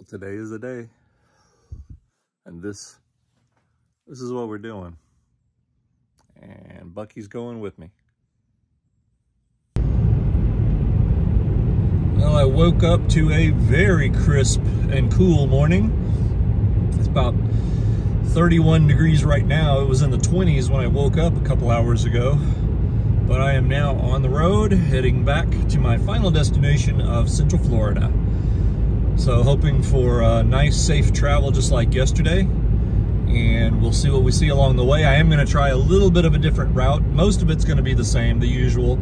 Today is the day, and this is what we're doing, and Bucky's going with me. Well, I woke up to a very crisp and cool morning. It's about 31 degrees right now. It was in the 20s when I woke up a couple hours ago, but I am now on the road heading back to my final destination of Central Florida. So hoping for nice, safe travel just like yesterday, and we'll see what we see along the way. I am going to try a little bit of a different route. Most of it's going to be the same, the usual.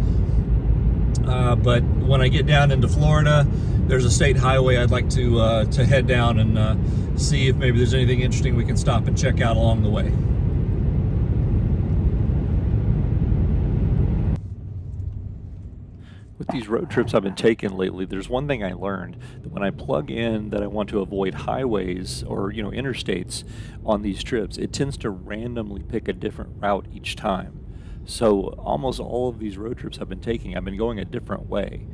But when I get down into Florida, there's a state highway I'd like to head down and see if maybe there's anything interesting we can stop and check out along the way. With these road trips I've been taking lately, there's one thing I learned, that when I plug in that I want to avoid highways or, interstates on these trips, it tends to randomly pick a different route each time. So almost all of these road trips I've been taking, I've been going a different way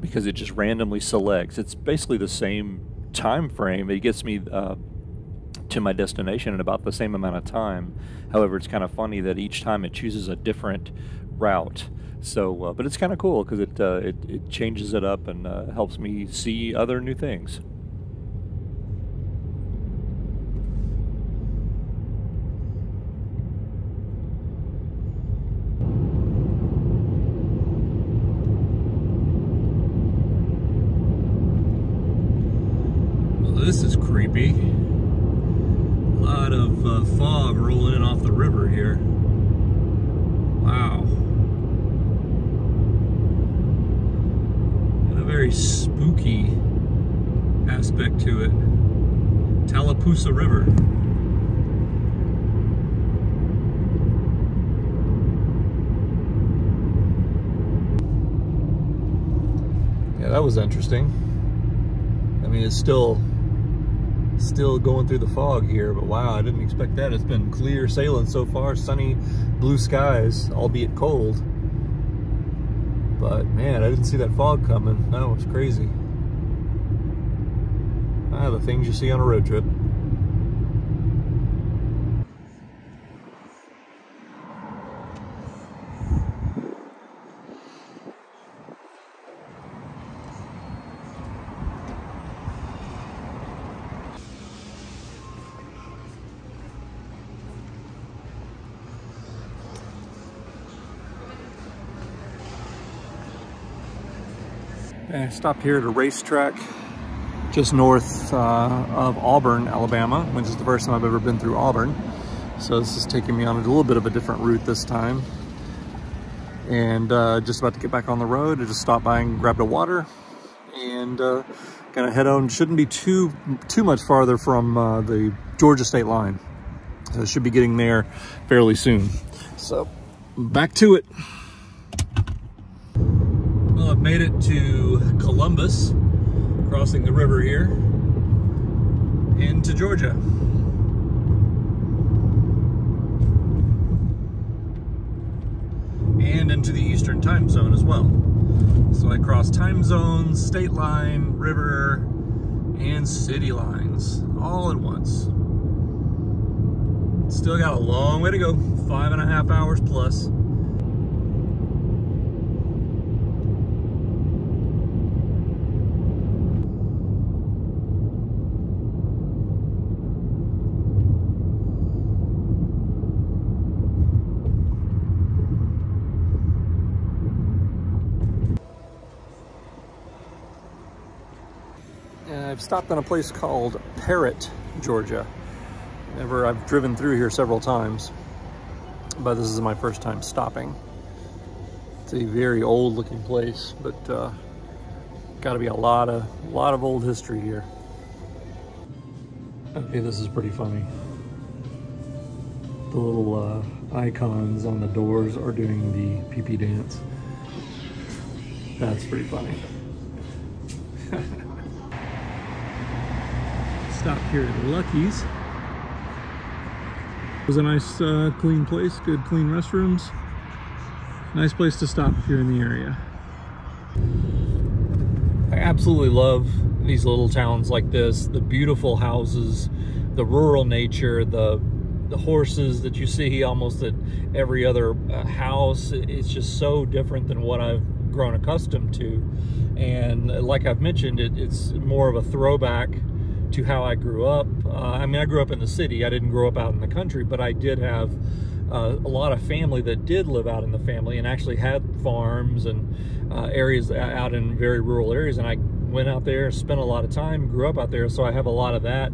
because it just randomly selects. It's basically the same time frame. It gets me to my destination in about the same amount of time. However, it's kind of funny that each time it chooses a different route. So, but it's kind of cool because it changes it up and helps me see other new things. Well, this is creepy. A lot of fog rolling in off the river here. Wow. Very spooky aspect to it. Tallapoosa River. Yeah, that was interesting. I mean, it's still going through the fog here, but wow, I didn't expect that. It's been clear sailing so far, sunny, blue skies, albeit cold. But man, I didn't see that fog coming. That was crazy. The things you see on a road trip. I stopped here at a racetrack just north of Auburn, Alabama, which is the first time I've ever been through Auburn. So this is taking me on a little bit of a different route this time. And just about to get back on the road. I just stopped by and grabbed a water and gonna head on. Shouldn't be too much farther from the Georgia state line. So I should be getting there fairly soon. So back to it. Well, I've made it to Columbus, crossing the river here, into Georgia. And into the Eastern time zone as well. So I crossed time zones, state line, river, and city lines all at once. Still got a long way to go, 5.5 hours plus. I've stopped in a place called Parrott, Georgia. I've driven through here several times, but this is my first time stopping. It's a very old looking place, but got to be a lot of old history here. Okay, this is pretty funny. The little icons on the doors are doing the pee-pee dance. That's pretty funny. Stop here at Lucky's. It was a nice clean place, good clean restrooms. Nice place to stop if you're in the area. I absolutely love these little towns like this, the beautiful houses, the rural nature, the horses that you see almost at every other house. It's just so different than what I've grown accustomed to. And like I've mentioned, it's more of a throwback to how I grew up. I mean, I grew up in the city. I didn't grow up out in the country, but I did have a lot of family that did live out in the family and actually had farms and areas out in very rural areas. And I went out there, spent a lot of time, grew up out there. So I have a lot of that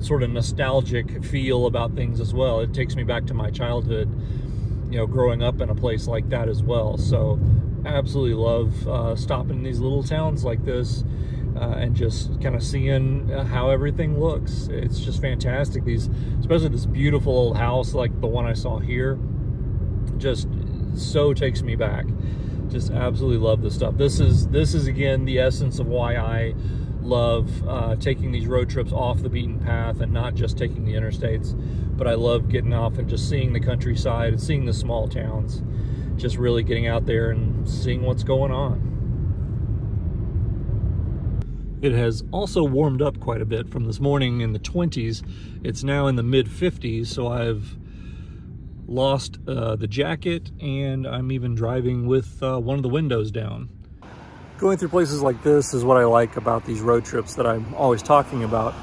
sort of nostalgic feel about things as well. It takes me back to my childhood, you know, growing up in a place like that as well. So I absolutely love stopping in these little towns like this and just kind of seeing how everything looks. It's just fantastic. Especially this beautiful old house like the one I saw here, just so takes me back. Just absolutely love this stuff. This is again the essence of why I love taking these road trips off the beaten path and not just taking the interstates, but I love getting off and just seeing the countryside and seeing the small towns, just really getting out there and seeing what's going on. It has also warmed up quite a bit from this morning in the 20s. It's now in the mid 50s, so I've lost the jacket, and I'm even driving with one of the windows down. Going through places like this is what I like about these road trips that I'm always talking about.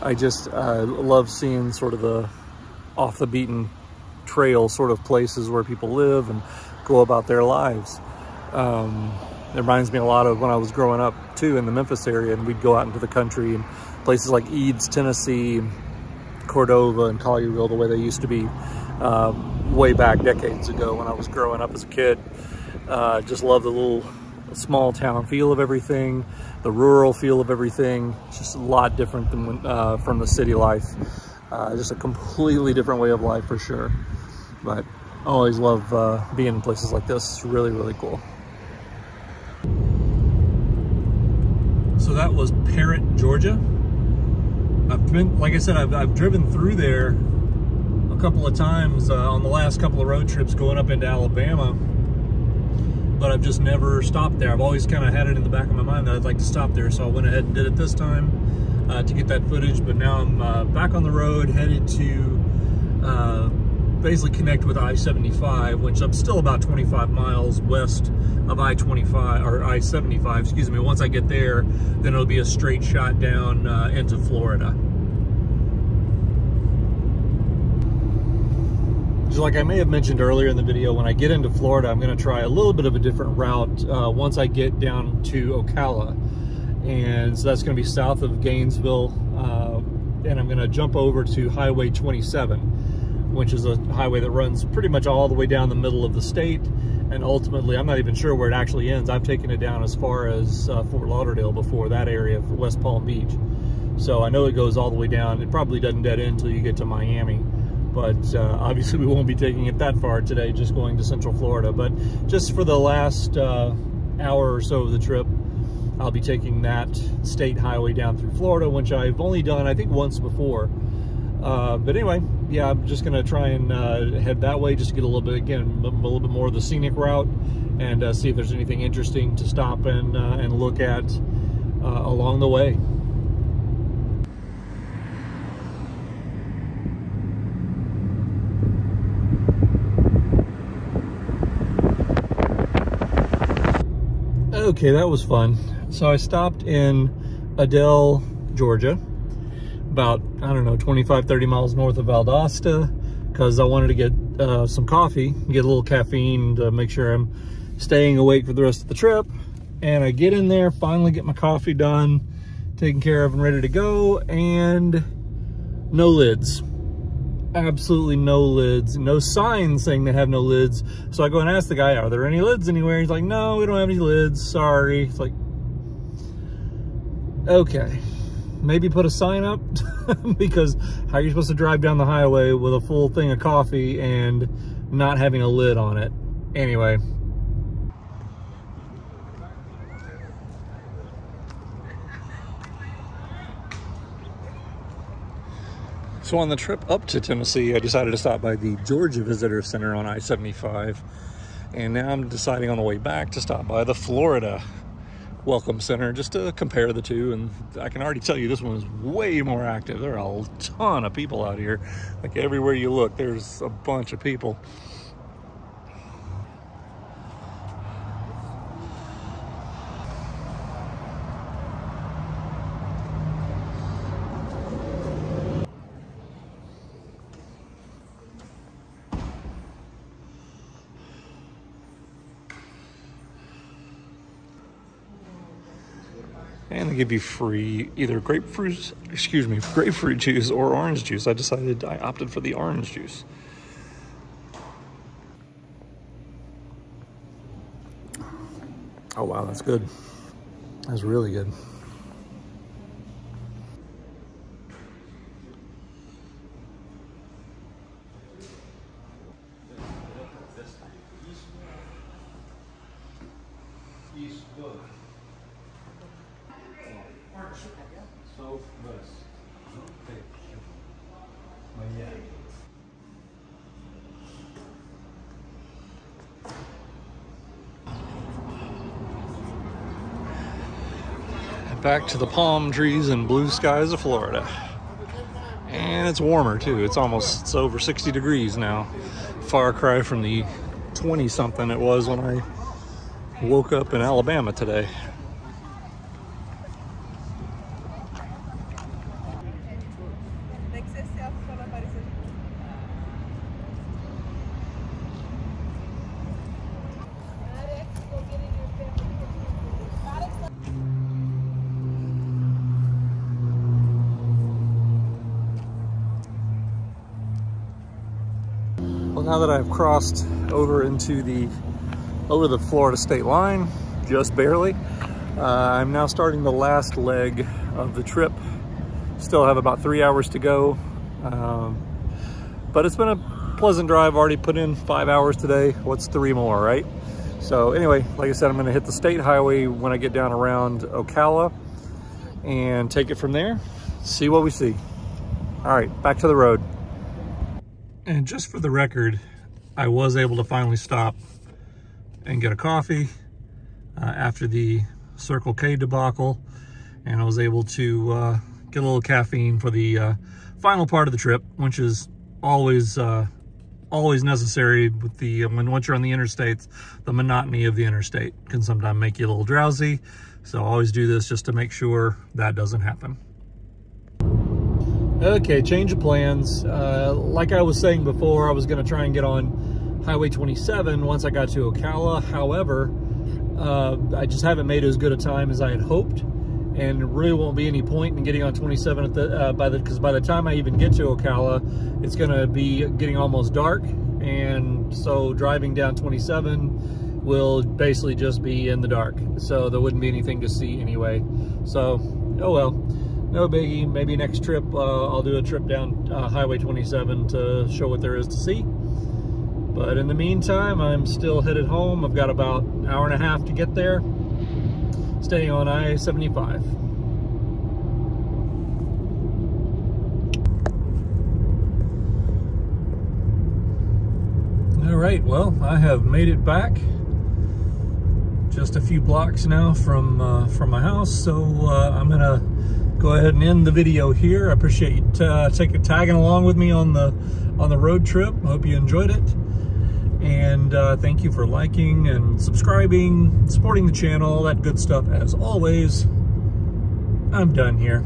I just love seeing sort of the off the beaten trail sort of places where people live and go about their lives. It reminds me a lot of when I was growing up too in the Memphis area, and we'd go out into the country and places like Eads, Tennessee, Cordova and Collierville, the way they used to be way back decades ago when I was growing up as a kid. Just love the little small town feel of everything, the rural feel of everything. It's just a lot different than from the city life. Just a completely different way of life for sure. But I always love being in places like this. It's really, really cool. So that was Parrott, Georgia. I've been, like I said, I've driven through there a couple of times on the last couple of road trips going up into Alabama, but I've just never stopped there. I've always kind of had it in the back of my mind that I'd like to stop there, so I went ahead and did it this time to get that footage. But now I'm back on the road, headed to basically connect with I-75, which I'm still about 25 miles west of I-25, or I-75, excuse me. Once I get there, then it'll be a straight shot down into Florida. Just like I may have mentioned earlier in the video, when I get into Florida, I'm going to try a little bit of a different route once I get down to Ocala. And so that's going to be south of Gainesville, and I'm going to jump over to Highway 27, which is a highway that runs pretty much all the way down the middle of the state. And ultimately, I'm not even sure where it actually ends. I've taken it down as far as Fort Lauderdale before, that area for West Palm Beach. So I know it goes all the way down. It probably doesn't dead end until you get to Miami. But obviously we won't be taking it that far today, just going to Central Florida. But just for the last hour or so of the trip, I'll be taking that state highway down through Florida, which I've only done, I think, once before. But anyway, yeah, I'm just gonna try and head that way, just to get a little bit, again, a little bit more of the scenic route, and see if there's anything interesting to stop and look at along the way. Okay, that was fun. So I stopped in Adel, Georgia, about, I don't know, 25, 30 miles north of Valdosta, because I wanted to get some coffee, get a little caffeine to make sure I'm staying awake for the rest of the trip. And I get in there, finally get my coffee done, taken care of and ready to go, and no lids. Absolutely no lids, no signs saying they have no lids. So I go and ask the guy, are there any lids anywhere? He's like, no, we don't have any lids, sorry. It's like, okay, maybe put a sign up because how are you supposed to drive down the highway with a full thing of coffee and not having a lid on it? Anyway. So on the trip up to Tennessee, I decided to stop by the Georgia Visitor Center on I-75. And now I'm deciding on the way back to stop by the Florida welcome center just to compare the two, and I can already tell you this one is way more active. There are a ton of people out here. Like everywhere you look, there's a bunch of people. And they give you free either grapefruit juice or orange juice. I opted for the orange juice. Oh wow, that's good. That's really good. Back to the palm trees and blue skies of Florida. And it's warmer too. It's over 60 degrees now. Far cry from the 20 something it was when I woke up in Alabama today. Well, now that I've crossed over the Florida state line, just barely, I'm now starting the last leg of the trip. Still have about 3 hours to go, but it's been a pleasant drive. Already put in 5 hours today. What's 3 more, right? So anyway, like I said, I'm gonna hit the state highway when I get down around Ocala and take it from there, see what we see. All right, back to the road. And just for the record, I was able to finally stop and get a coffee after the Circle K debacle, and I was able to get a little caffeine for the final part of the trip, which is always necessary with once you're on the interstates. The monotony of the interstate can sometimes make you a little drowsy, so I always do this just to make sure that doesn't happen. Okay, change of plans. Like I was saying before, I was going to try and get on Highway 27 once I got to Ocala. However, I just haven't made as good a time as I had hoped, and really won't be any point in getting on 27 because by the time I even get to Ocala, it's going to be getting almost dark, and so driving down 27 will basically just be in the dark. So there wouldn't be anything to see anyway. So, oh well. No biggie. Maybe next trip I'll do a trip down Highway 27 to show what there is to see. But in the meantime, I'm still headed home. I've got about an hour and a half to get there, staying on I-75. All right, well, I have made it back. Just a few blocks now from my house, so I'm gonna go ahead and end the video here. I appreciate you tagging along with me on the road trip. I hope you enjoyed it, and thank you for liking and subscribing, supporting the channel, all that good stuff. As always, I'm done here.